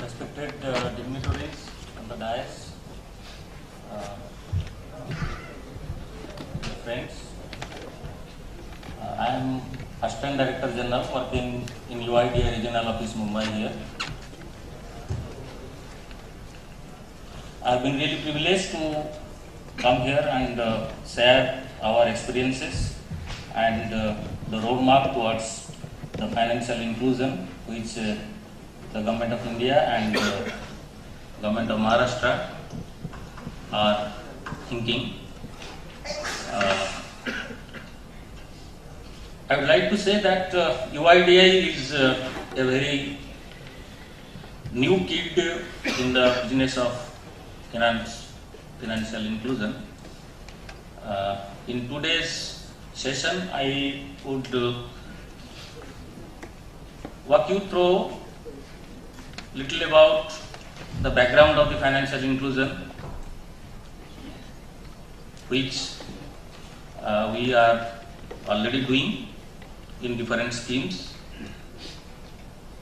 Respected dignitaries on the dais, uh, friends, I am Assistant Director General working in UIDA Regional Office Mumbai here. I have been really privileged to come here and share our experiences and the roadmap towards the financial inclusion which the Government of India and Government of Maharashtra are thinking. I would like to say that UIDAI is a very new kid in the business of financial inclusion. In today's session, I would walk you through little about the background of the financial inclusion, which we are already doing in different schemes.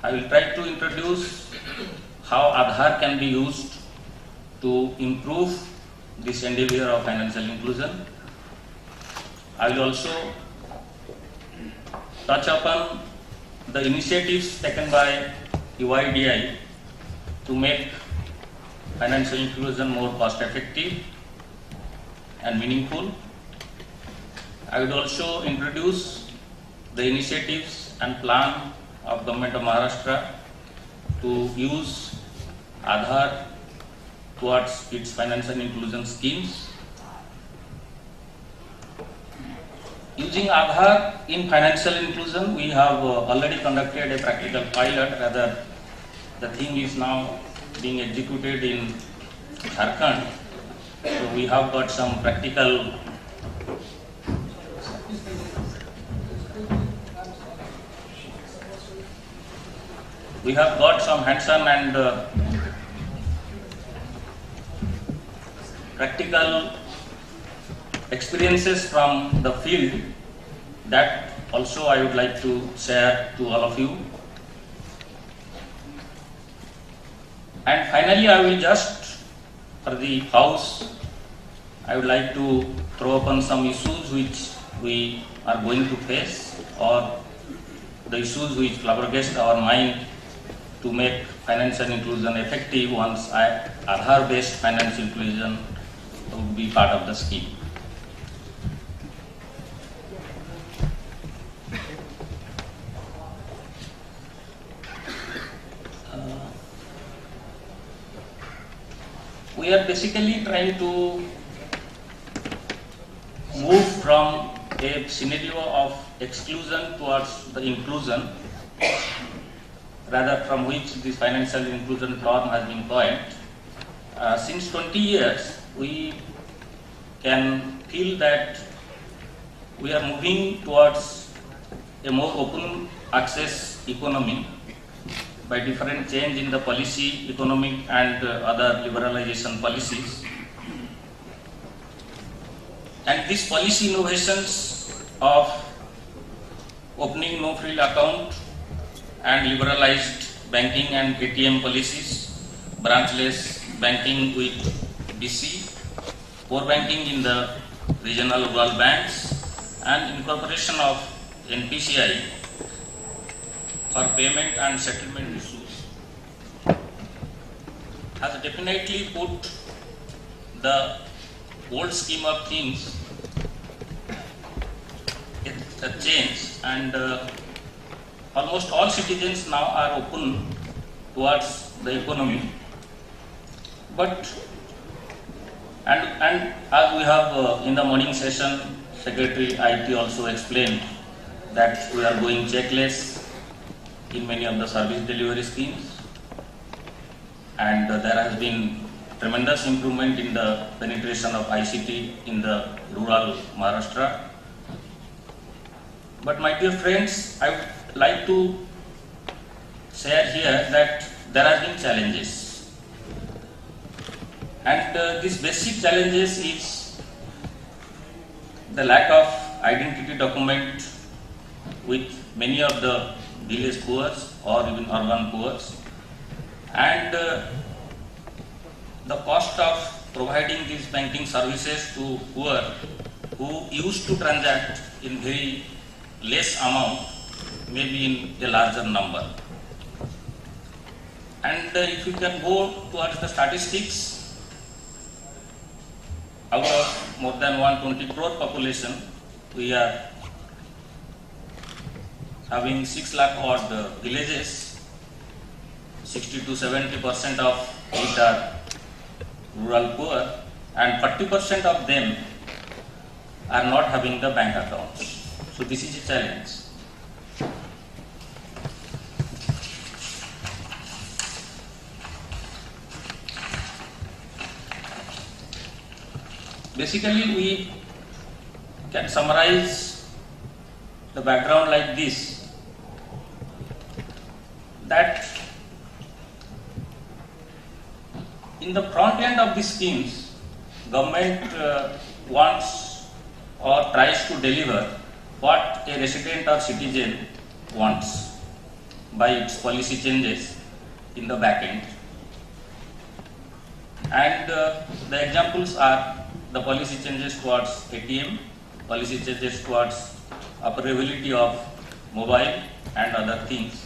I will try to introduce how Aadhaar can be used to improve this endeavor of financial inclusion. I will also touch upon the initiatives taken by UIDAI to make financial inclusion more cost effective and meaningful. I would also introduce the initiatives and plan of Government of Maharashtra to use Aadhaar towards its financial inclusion schemes. Using Aadhaar in financial inclusion, we have already conducted a practical pilot. Rather, the thing is now being executed in Jharkhand. So we have got some practical hands-on and practical experiences from the field that also I would like to share to all of you. And finally, I will just, for the house, I would like to throw upon some issues which we are going to face, or the issues which flabbergast our mind to make financial inclusion effective once Aadhaar-based financial inclusion would be part of the scheme. We are basically trying to move from a scenario of exclusion towards the inclusion, rather from which this financial inclusion term has been coined. Since 20 years, we can feel that we are moving towards a more open access economy by different change in the policy, economic and other liberalization policies. And these policy innovations of opening no-frill account and liberalized banking and ATM policies, branchless banking with BC, core banking in the regional rural banks, and incorporation of NPCI for payment and settlement issues has definitely put the old scheme of things in a change, and almost all citizens now are open towards the economy. But and as we have in the morning session, Secretary IT also explained that we are going checkless in many of the service delivery schemes, and there has been tremendous improvement in the penetration of ICT in the rural Maharashtra. But my dear friends, I would like to share here that there have been challenges, and these basic challenges is the lack of identity document with many of the village poor or even urban poor, and the cost of providing these banking services to poor who used to transact in very less amount, maybe in a larger number. And if you can go towards the statistics, out of more than 120 crore population, we are having 6 lakh odd villages. 60 to 70% of it are rural poor, and 40% of them are not having the bank accounts. So this is a challenge. Basically, we can summarize the background like this, that in the front end of the schemes, government wants or tries to deliver what a resident or citizen wants by its policy changes in the back end. And the examples are the policy changes towards ATM, policy changes towards operability of mobile and other things.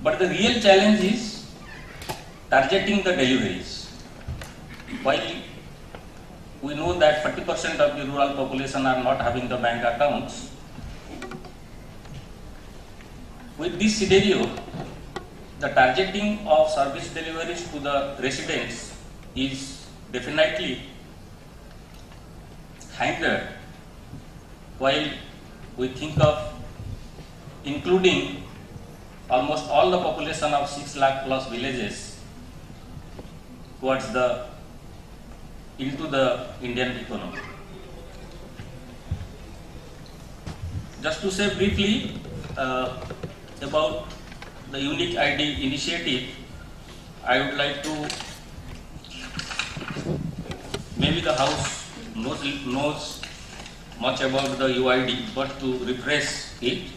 But the real challenge is targeting the deliveries. While we know that 40% of the rural population are not having the bank accounts, with this scenario, the targeting of service deliveries to the residents is definitely hindered, while we think of including almost all the population of 6 lakh plus villages towards into the Indian economy. Just to say briefly about the Unique ID initiative, I would like to, maybe the House knows much about the UID, but to refresh it,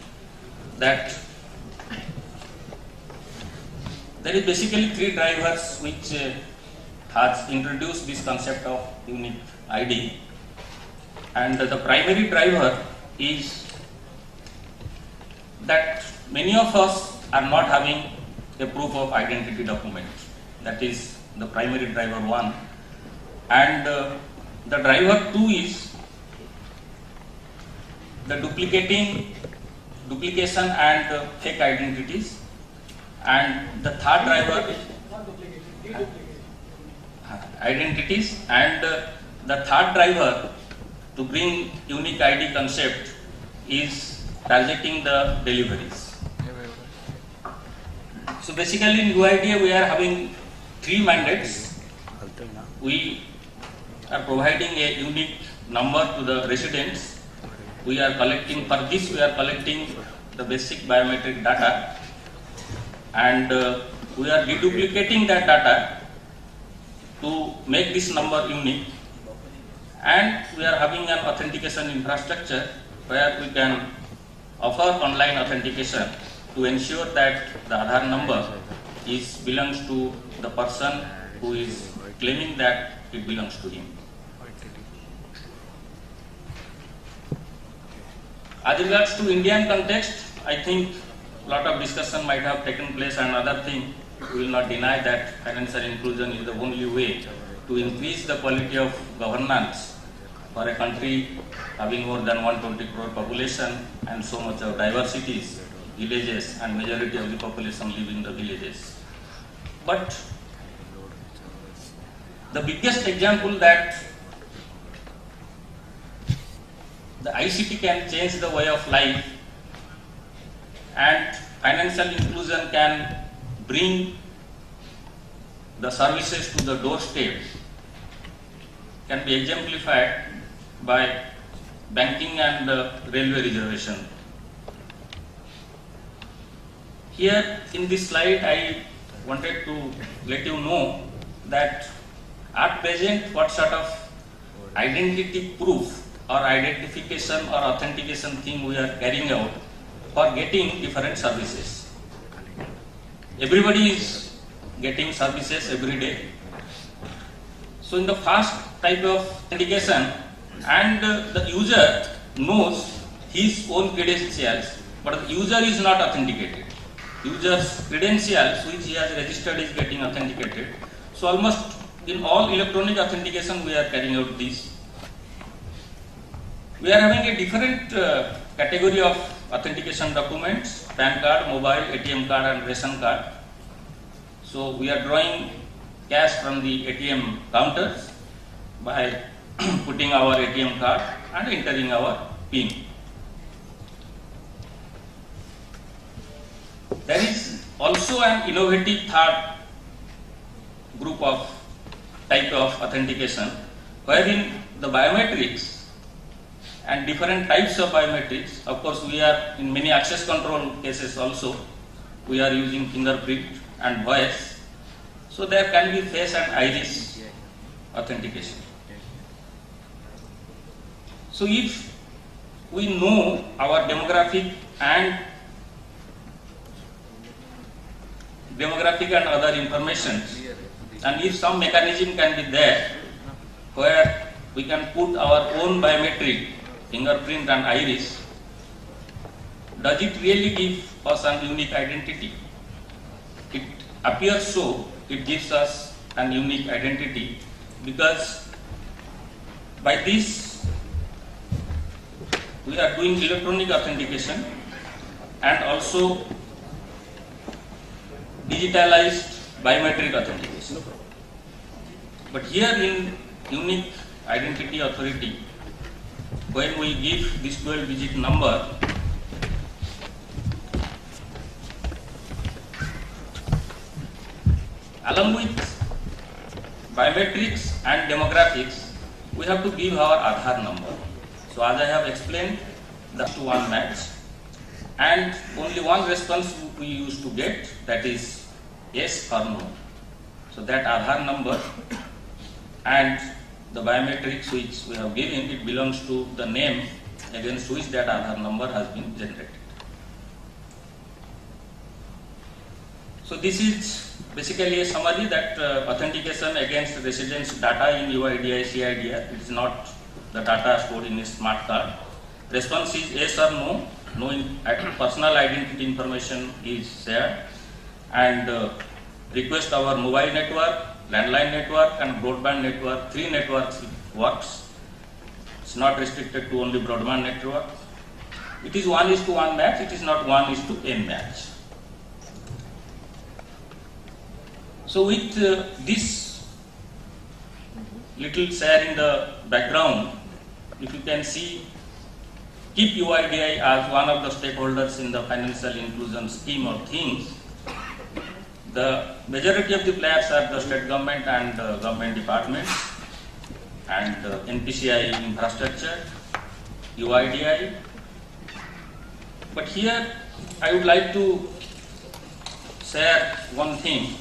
that there is basically 3 drivers which has introduced this concept of Unique ID, and the primary driver is that many of us are not having a proof of identity document. That is the primary driver 1. And the driver 2 is the duplication and fake identities. And the third driver identities, and the third driver to bring Unique ID concept is targeting the deliveries. So basically in UIDA we are having 3 mandates. We are providing a unique number to the residents. We are collecting, for this we are collecting the basic biometric data, and we are deduplicating that data to make this number unique, and we are having an authentication infrastructure where we can offer online authentication to ensure that the Aadhaar number belongs to the person who is claiming that it belongs to him. As regards to Indian context, I think a lot of discussion might have taken place, and other thing, we will not deny that financial inclusion is the only way to increase the quality of governance for a country having more than 120 crore population and so much of diversities, villages, and majority of the population live in the villages. But the biggest example that the ICT can change the way of life and financial inclusion can bring the services to the doorstep can be exemplified by banking and railway reservation. Here in this slide I wanted to let you know that at present what sort of identity proof or identification or authentication thing we are carrying out for getting different services. Everybody is getting services every day. So in the first type of authentication, and the user knows his own credentials, but the user is not authenticated. User's credentials which he has registered is getting authenticated. So almost in all electronic authentication we are carrying out this. We are having a different category of authentication documents: PAN card, mobile, ATM card and ration card. So we are drawing cash from the ATM counters by putting our ATM card and entering our PIN. There is also an innovative third group of type of authentication, wherein the biometrics and different types of biometrics. Of course, we are in many access control cases also, we are using fingerprint and voice. So there can be face and iris authentication. So if we know our demographic and other information, and if some mechanism can be there where we can put our own biometric, fingerprint and iris, does it really give us an unique identity? It appears so. It gives us an unique identity, because by this we are doing electronic authentication and also digitalized biometric authentication. But here in Unique Identity Authority, when we give this 12-digit number, along with biometrics and demographics, we have to give our Aadhaar number. So as I have explained, that's to one match, and only one response we used to get, that is yes or no. So that Aadhaar number and the biometrics which we have given, it belongs to the name against which that Aadhaar number has been generated. So this is basically a summary that authentication against residence data in UIDAI, CIDR, it is not the data stored in a smart card. Response is yes or no. No personal identity information is shared, and request our mobile network, landline network and broadband network, 3 networks works. It's not restricted to only broadband network. It is 1:1 match, it is not 1:n match. So with this little share in the background, if you can see, keep UIDAI as one of the stakeholders in the financial inclusion scheme of things. The majority of the players are the state government and government departments and NPCI infrastructure, UIDAI. But here I would like to share one thing,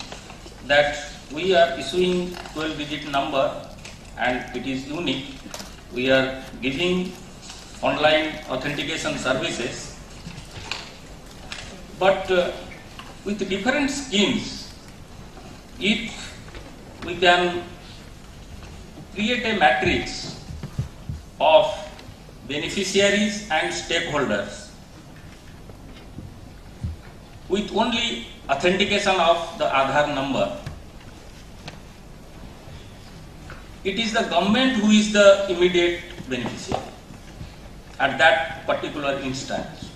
that we are issuing 12-digit number and it is unique. We are giving online authentication services, but with different schemes, if we can create a matrix of beneficiaries and stakeholders with only authentication of the Aadhaar number, it is the government who is the immediate beneficiary at that particular instance.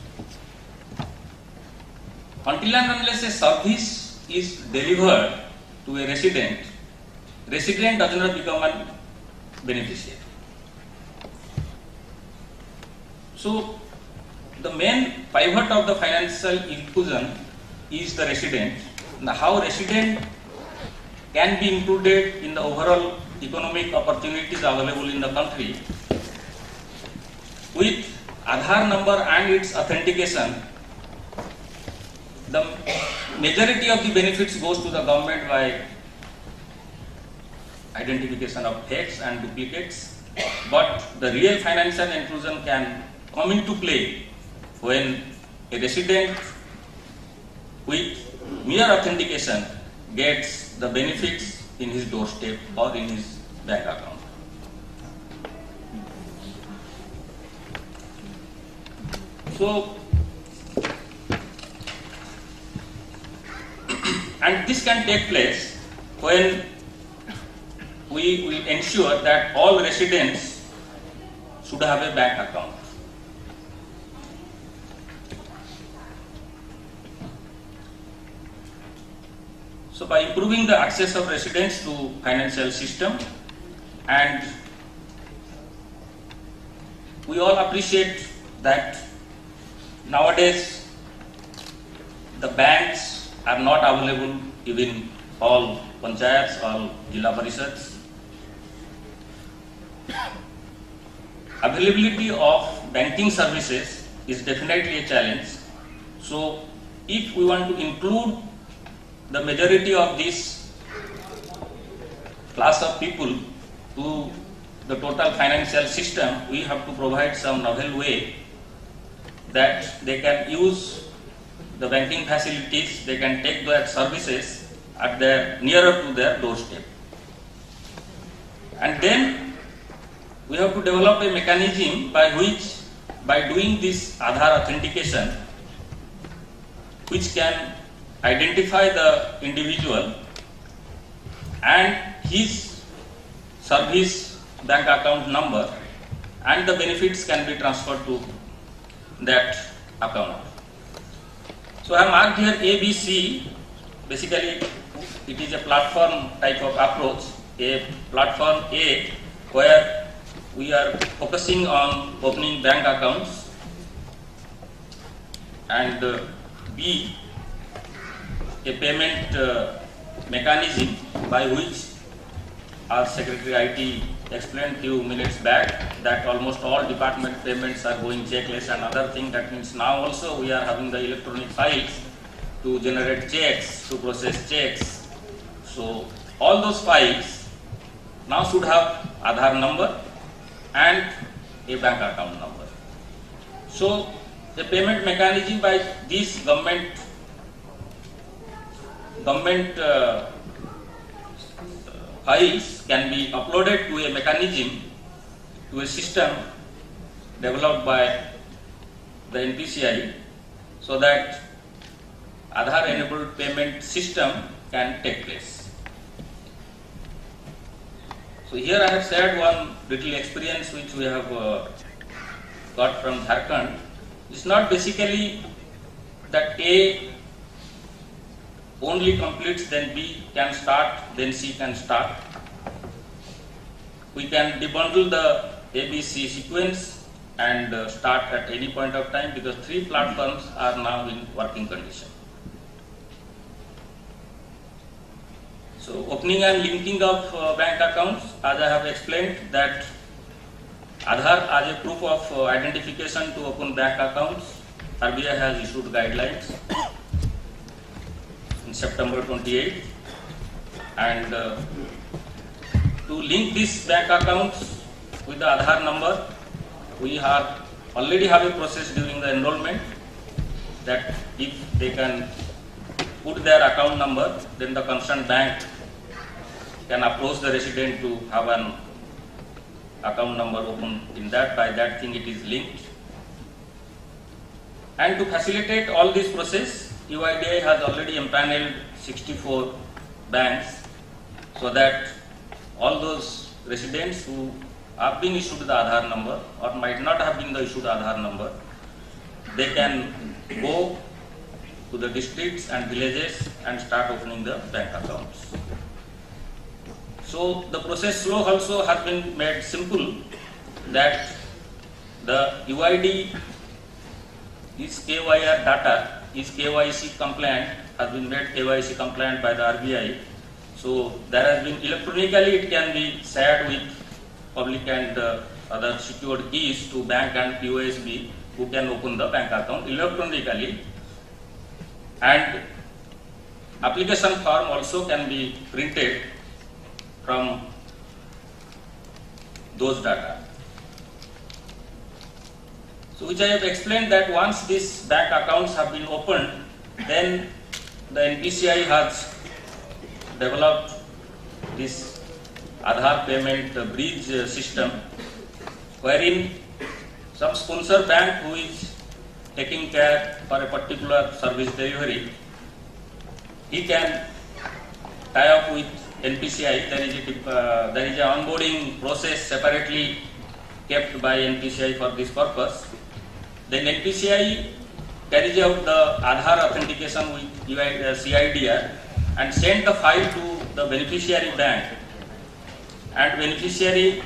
Until and unless a service is delivered to a resident does not become a beneficiary. So the main pivot of the financial inclusion is the resident. Now, how resident can be included in the overall economic opportunities available in the country. With Aadhaar number and its authentication, the majority of the benefits goes to the government by identification of fakes and duplicates, but the real financial inclusion can come into play when a resident with mere authentication gets the benefits in his doorstep or in his bank account. So, and this can take place when we will ensure that all residents should have a bank account. So by improving the access of residents to financial system, and we all appreciate that nowadays the banks are not available even all panchayats, all Jilla Parishads. Availability of banking services is definitely a challenge. So if we want to include the majority of this class of people to the total financial system, we have to provide some novel way that they can use the banking facilities, they can take their services at their nearer to their doorstep. And then we have to develop a mechanism by which, by doing this Aadhaar authentication, which can identify the individual and his service bank account number, and the benefits can be transferred to that account. So I have marked here ABC. Basically it is a platform type of approach. A platform A, where we are focusing on opening bank accounts, and B, a payment mechanism by which our Secretary IT explained few minutes back that almost all department payments are going checkless and other thing. That means now also we are having the electronic files to generate checks, to process checks. So all those files now should have Aadhaar number and a bank account number. So the payment mechanism by these government files can be uploaded to a mechanism, to a system developed by the NPCI, so that Aadhaar enabled payment system can take place. So here I have shared one little experience which we have got from Jharkhand. It's not basically that A only completes, then B can start, then C can start. We can debundle the ABC sequence and start at any point of time, because 3 platforms are now in working condition. So opening and linking of bank accounts, as I have explained, that Aadhaar as a proof of identification to open bank accounts, RBI has issued guidelines in September 28, and to link these bank accounts with the Aadhaar number, we already have a process during the enrollment, that if they can put their account number, then the concerned bank can approach the resident to have an account number open in that. By that thing it is linked. And to facilitate all this process, UIDAI has already empaneled 64 banks, so that all those residents who have been issued the Aadhaar number or might not have been issued Aadhaar number, they can go to the districts and villages and start opening the bank accounts. So the process flow also has been made simple, that the UID is KYR data is KYC compliant, has been made KYC compliant by the RBI. So there has been electronically it can be shared with public and other secured keys to bank and POSB, who can open the bank account electronically, and application form also can be printed from those data. So which I have explained that once these bank accounts have been opened, then the NPCI has developed this Aadhaar payment bridge system, wherein some sponsor bank who is taking care for a particular service delivery, he can tie up with NPCI. There is a onboarding process separately kept by NPCI for this purpose. Then NPCI carries out the Aadhaar authentication with CIDR and send the file to the beneficiary bank, and beneficiary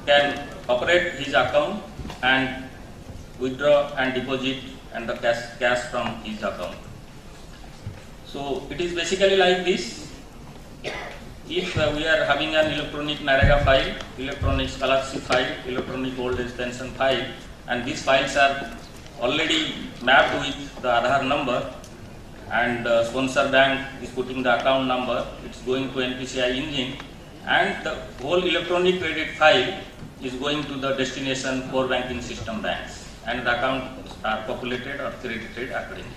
can operate his account and withdraw and deposit and the cash from his account. So it is basically like this. If we are having an electronic NREGA file, electronic scholarship file, electronic old age pension file, and these files are already mapped with the Aadhaar number, and the sponsor bank is putting the account number, it's going to NPCI engine, and the whole electronic credit file is going to the destination core banking system banks, and the accounts are populated or credited accordingly.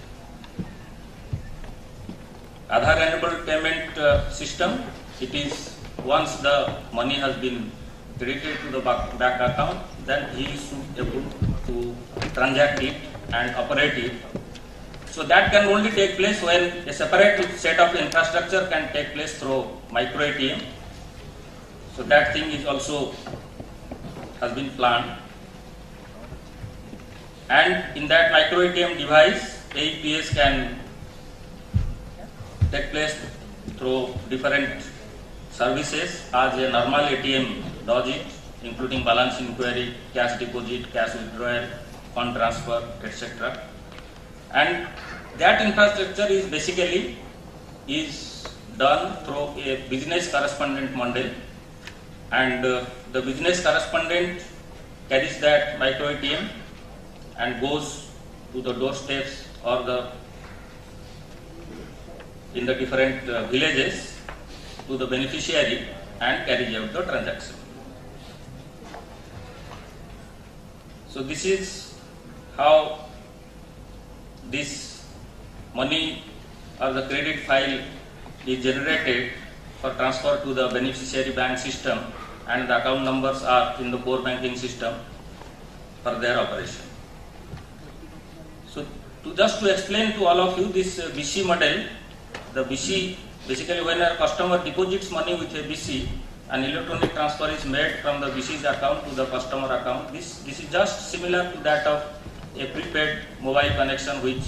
Aadhaar enabled payment system, it is once the money has been credited to the bank account, then he is able to transact it and operate it. So that can only take place when a separate set of infrastructure can take place through micro ATM. So that thing is also has been planned. And in that micro ATM device, AEPS can take place through different services as a normal ATM does it, including balance inquiry, cash deposit, cash withdrawal, fund transfer, etc. And that infrastructure is basically done through a business correspondent model, and the business correspondent carries that micro ATM and goes to the doorsteps or in the different villages to the beneficiary and carries out the transaction. So this is how this money or the credit file is generated for transfer to the beneficiary bank system, and the account numbers are in the core banking system for their operation. So just to explain to all of you this BC model, the BC basically when a customer deposits money with a BC, an electronic transfer is made from the BC's account to the customer account. This is just similar to that of a prepaid mobile connection which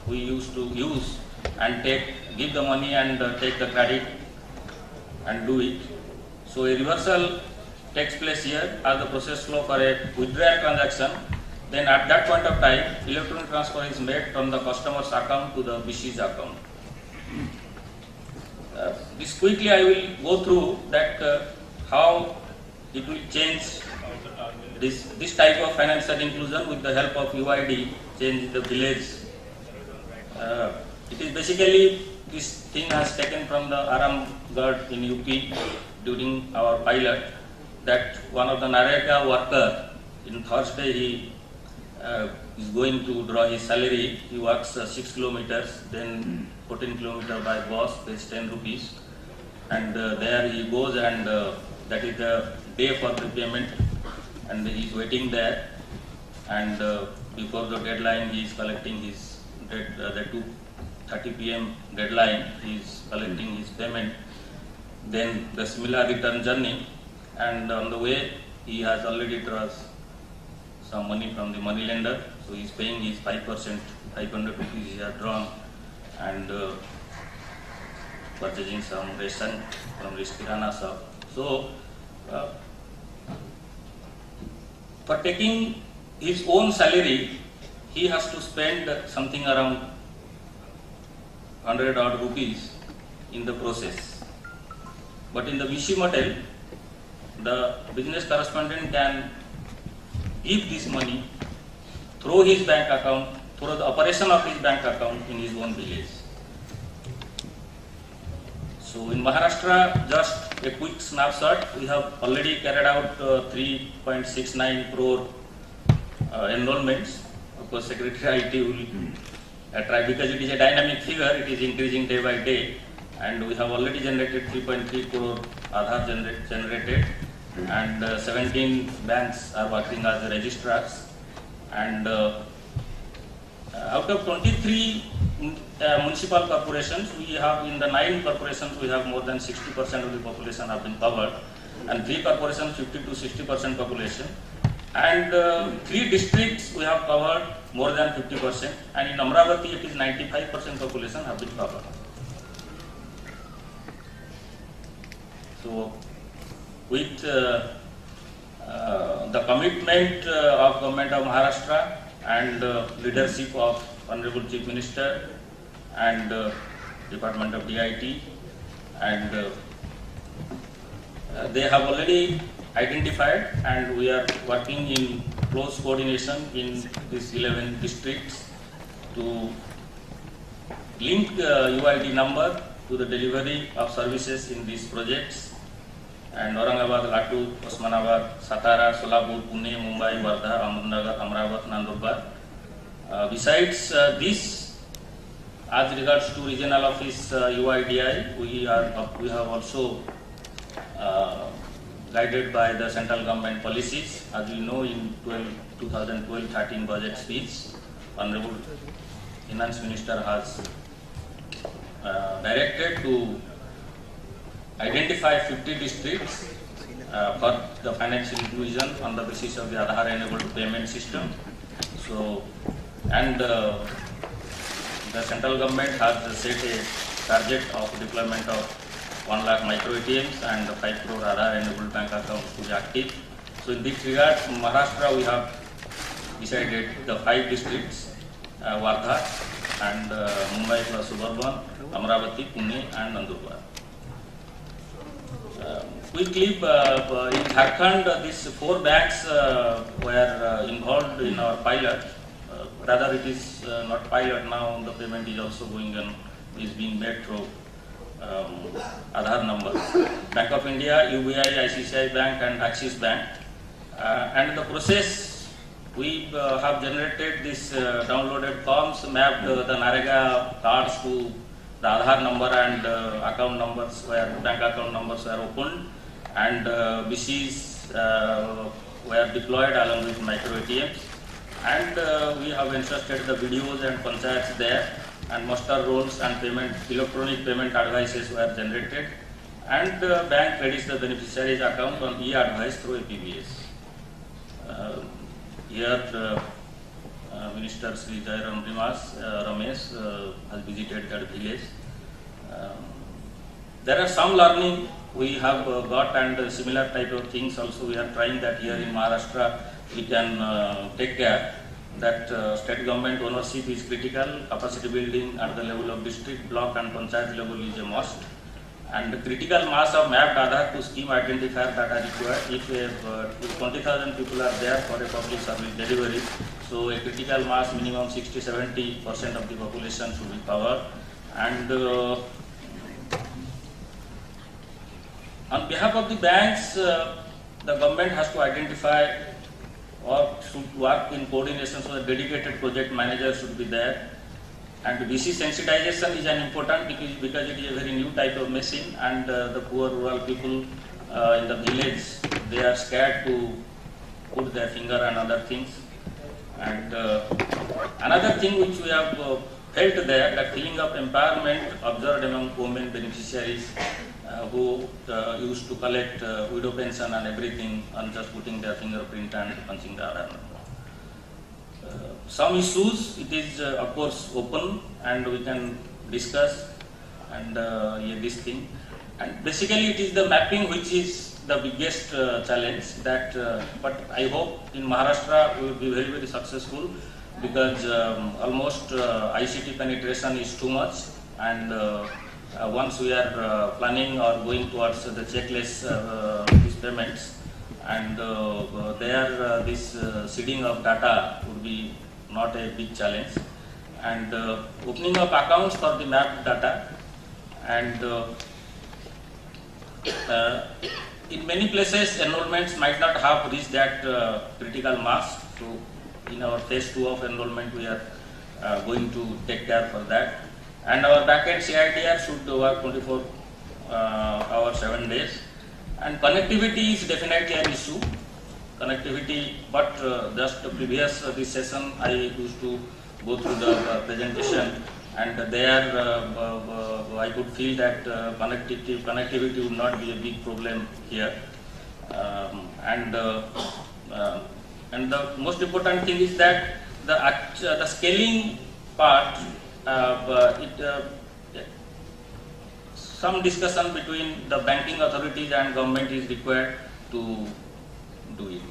we used to use and give the money and take the credit and do it. So a reversal takes place here as the process flow for a withdrawal transaction. Then at that point of time, electronic transfer is made from the customer's account to the BC's account. This quickly I will go through that how it will change this type of financial inclusion with the help of UID, change the village. It is basically this thing has taken from the Aramgarh in UP during our pilot, that one of the NREGA worker in Thursday he is going to draw his salary. He works 6 kilometers, then 14 kilometers by bus, pays 10 rupees, and there he goes, and that is the day for the payment, and he is waiting there, and before the deadline he is collecting his the 2:30 p.m. deadline, he is collecting his payment. Then the similar return journey, and on the way he has already drawn some money from the money lender, so he is paying his 5%, 500 rupees he has drawn, and purchasing some ration from this kirana shop. So for taking his own salary, he has to spend something around 100 odd rupees in the process. But in the BC model, the business correspondent can give this money through his bank account, through the operation of his bank account in his own village. So in Maharashtra, just a quick snapshot, we have already carried out 3.69 crore enrollments. Of course, Secretary IT will try, because it is a dynamic figure, it is increasing day by day, and we have already generated 3.3 crore Aadhaar generated, and 17 banks are working as registrars, and out of 23 municipal corporations, we have in the 9 corporations we have more than 60% of the population have been covered, and 3 corporations 50 to 60% population, and 3 districts we have covered more than 50%, and in Amravati it is 95% population have been covered. So with the commitment of Government of Maharashtra and leadership of Honorable Chief Minister and Department of DIT, and they have already identified, and we are working in close coordination in these 11 districts to link UID number to the delivery of services in these projects, and Aurangabad, Latur, Osmanabad, Satara, Solapur, Pune, Mumbai, Wardha, Ahmednagar, Amravat, Nandurbar. Besides this, as regards to regional office UIDI, we have also guided by the central government policies. As you know, in 2012-13 budget speech, Honorable Finance Minister has directed to identify 50 districts for the financial inclusion on the basis of the Aadhaar enabled payment system. So, and the central government has set a target of deployment of 1 lakh micro ATMs and 5 crore Aadhaar enabled bank accounts to be active. So in this regard, in Maharashtra we have decided the 5 districts, Wardha and Mumbai plus Suburban, Amravati, Pune and Nandurbar. Quickly, in Jharkhand, these 4 banks were involved in our pilot. Rather, it is not pilot now. The payment is also going on, is being made through Aadhaar number. Bank of India, UBI, ICICI Bank, and Axis Bank. And the process, we have generated this downloaded forms, mapped the NREGA cards to the Aadhaar number and account numbers where bank account numbers were opened, and BCs were deployed along with micro ATMs, and we have entrusted the videos and panchayats there, and muster rolls and electronic payment advices were generated, and the bank credits the beneficiary's account on e-advice through APBS. Here Minister Sri Jairam Ramesh has visited that village. There are some learning we have got, and similar type of things also we are trying that here in Maharashtra we can take care that state government ownership is critical, capacity building at the level of district, block and panchayat level is a must, and the critical mass of mapped Aadhaar to scheme identifier that are required. If 20,000 people are there for a public service delivery, so a critical mass minimum 60-70% of the population should be covered. And on behalf of the banks, the government has to identify or should work in coordination, so the dedicated project manager should be there. And BC sensitization is an important because it is a very new type of machine, and the poor rural people in the village, they are scared to put their finger on other things. And another thing which we have felt there, that feeling of empowerment observed among women beneficiaries who used to collect widow pension and everything on just putting their fingerprint and punching the Aadhaar number. Some issues, it is of course open and we can discuss and this thing. And basically it is the mapping which is the biggest challenge that, but I hope in Maharashtra we will be very, very successful, because almost ICT penetration is too much, and once we are planning or going towards the checkless these payments, and there this seeding of data would be not a big challenge, and opening up accounts for the mapped data, and in many places enrollments might not have reached that critical mass. So in our phase 2 of enrollment we are going to take care for that. And our backend CIDR should work 24 hours, 7 days. And connectivity is definitely an issue. Connectivity, but just the previous this session I used to go through the presentation, and there I could feel that connectivity would not be a big problem here. And the most important thing is that the scaling part, some discussion between the banking authorities and government is required to do it.